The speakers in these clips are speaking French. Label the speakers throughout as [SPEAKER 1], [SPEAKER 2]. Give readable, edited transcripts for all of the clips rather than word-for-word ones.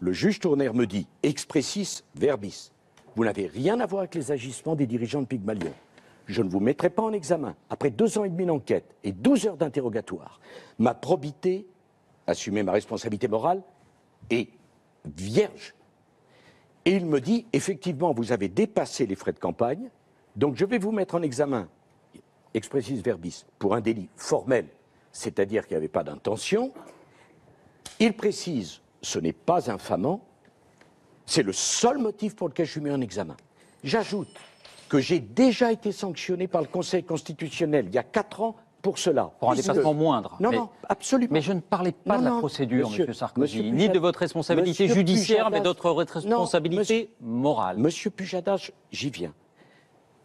[SPEAKER 1] Le juge Tournaire me dit, expressis verbis, vous n'avez rien à voir avec les agissements des dirigeants de Pygmalion. Je ne vous mettrai pas en examen. Après 2 ans et demi d'enquête et 12 heures d'interrogatoire, ma probité, assumer ma responsabilité morale, est vierge. Et il me dit, effectivement, vous avez dépassé les frais de campagne, donc je vais vous mettre en examen, expressis verbis, pour un délit formel, c'est-à-dire qu'il n'y avait pas d'intention. Il précise, ce n'est pas infamant, c'est le seul motif pour lequel je suis mis en examen. J'ajoute que j'ai déjà été sanctionné par le Conseil constitutionnel il y a 4 ans pour cela.
[SPEAKER 2] Pour un dépassement moindre.
[SPEAKER 1] Non, non, absolument.
[SPEAKER 2] Mais je ne parlais pas de la procédure, monsieur Sarkozy, ni de votre responsabilité
[SPEAKER 1] Monsieur
[SPEAKER 2] judiciaire,
[SPEAKER 1] Pujadas,
[SPEAKER 2] mais de votre responsabilité morale.
[SPEAKER 1] Monsieur Pujadas, j'y viens.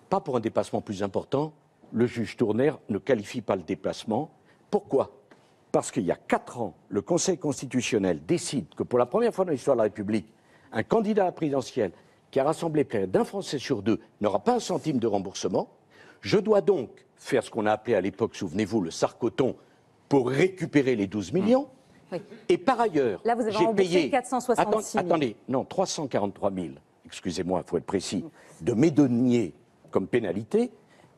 [SPEAKER 1] Pas pour un dépassement plus important. Le juge Tournaire ne qualifie pas le déplacement. Pourquoi? Parce qu'il y a 4 ans, le Conseil constitutionnel décide que pour la première fois dans l'histoire de la République, un candidat à la présidentielle qui a rassemblé près d'un Français sur 2 n'aura pas un centime de remboursement. Je dois donc faire ce qu'on a appelé à l'époque, souvenez-vous, le sarcoton, pour récupérer les 12 millions.
[SPEAKER 3] Oui.
[SPEAKER 1] Et par ailleurs,
[SPEAKER 3] là, vous avez
[SPEAKER 1] j'ai payé
[SPEAKER 3] 466 000.
[SPEAKER 1] Attendez, non, 343 000, excusez-moi, il faut être précis, de mes deniers comme pénalité.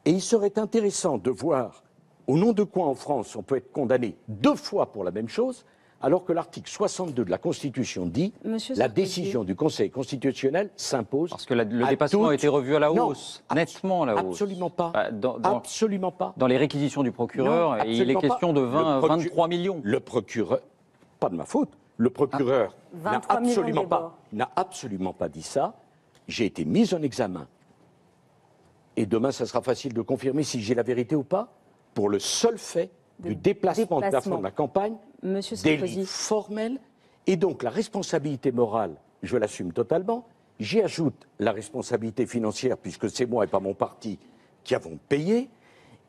[SPEAKER 1] Et il serait intéressant de voir au nom de quoi en France on peut être condamné 2 fois pour la même chose, alors que l'article 62 de la Constitution dit la décision du Conseil constitutionnel s'impose.
[SPEAKER 2] Parce que le dépassement a été revu à la hausse, nettement à la hausse.
[SPEAKER 1] Absolument pas. Absolument pas.
[SPEAKER 2] Dans les réquisitions du procureur, et il est question de 23 millions.
[SPEAKER 1] Le procureur, pas de ma faute, le procureur n'a absolument pas dit ça. J'ai été mis en examen. Et demain, ça sera facile de confirmer si j'ai la vérité ou pas, pour le seul fait du déplacement de plafond de la campagne, délit formel, et donc la responsabilité morale, je l'assume totalement. J'y ajoute la responsabilité financière, puisque c'est moi et pas mon parti qui avons payé.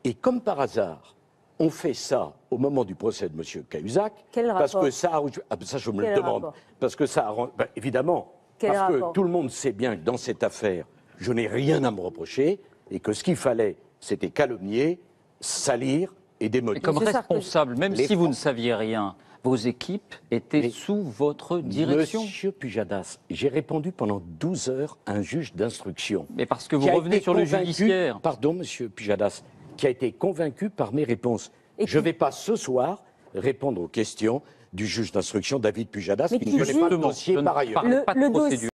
[SPEAKER 1] Et comme par hasard, on fait ça au moment du procès de M. Cahuzac, parce que ça, ça je me le demande, parce que ça, évidemment, parce que tout le monde sait bien que dans cette affaire, je n'ai rien à me reprocher, et que ce qu'il fallait, c'était calomnier, salir et démolir.
[SPEAKER 2] Et comme responsable, même si vous ne saviez rien, vos équipes étaient sous votre direction.
[SPEAKER 1] Monsieur Pujadas, j'ai répondu pendant 12 heures à un juge d'instruction.
[SPEAKER 2] Mais parce que vous revenez sur le judiciaire.
[SPEAKER 1] Pardon, monsieur Pujadas, qui a été convaincu par mes réponses. Je ne vais pas ce soir répondre aux questions du juge d'instruction David Pujadas, qui ne connaît pas le dossier par ailleurs.
[SPEAKER 2] Pas de procédure.